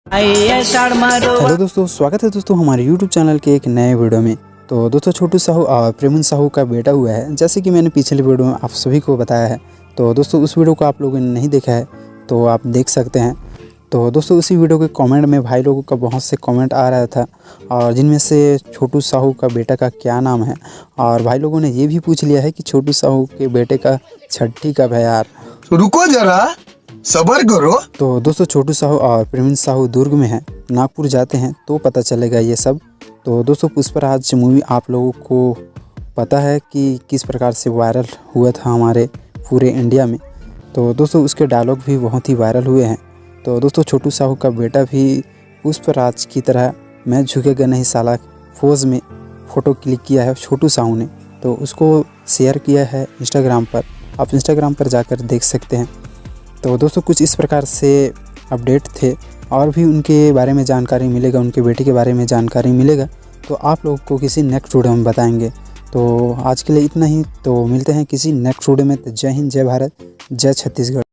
Hello दोस्तों, स्वागत है दोस्तों हमारे YouTube चैनल के एक नए वीडियो में। तो दोस्तों छोटू साहू और प्रेमन साहू का बेटा हुआ है, जैसे कि मैंने पिछले वीडियो में आप सभी को बताया है। तो दोस्तों उस वीडियो को आप लोगों ने नहीं देखा है तो आप देख सकते हैं। तो दोस्तों उसी वीडियो के कमेंट में भाई लोगों का बहुत से कमेंट आ रहा था, और जिनमें से छोटू साहू का बेटा का क्या नाम है। और भाई लोगों ने ये भी पूछ लिया है कि छोटू साहू के बेटे का छठी कब है यार। रुको जरा, सबर करो। तो दोस्तों छोटू साहू और प्रेमन साहू दुर्ग में हैं, नागपुर जाते हैं तो पता चलेगा ये सब। तो दोस्तों पुष्पराज मूवी आप लोगों को पता है कि किस प्रकार से वायरल हुआ था हमारे पूरे इंडिया में। तो दोस्तों उसके डायलॉग भी बहुत ही वायरल हुए हैं। तो दोस्तों छोटू साहू का बेटा भी पुष्पराज की तरह मैं झुकेगा नहीं साला पोज में फ़ोटो क्लिक किया है छोटू साहू ने। तो उसको शेयर किया है इंस्टाग्राम पर, आप इंस्टाग्राम पर जाकर देख सकते हैं। तो दोस्तों कुछ इस प्रकार से अपडेट थे, और भी उनके बारे में जानकारी मिलेगा, उनके बेटे के बारे में जानकारी मिलेगा तो आप लोगों को किसी नेक्स्ट वीडियो में बताएंगे। तो आज के लिए इतना ही, तो मिलते हैं किसी नेक्स्ट वीडियो में। तो जय हिंद, जय भारत, जय छत्तीसगढ़।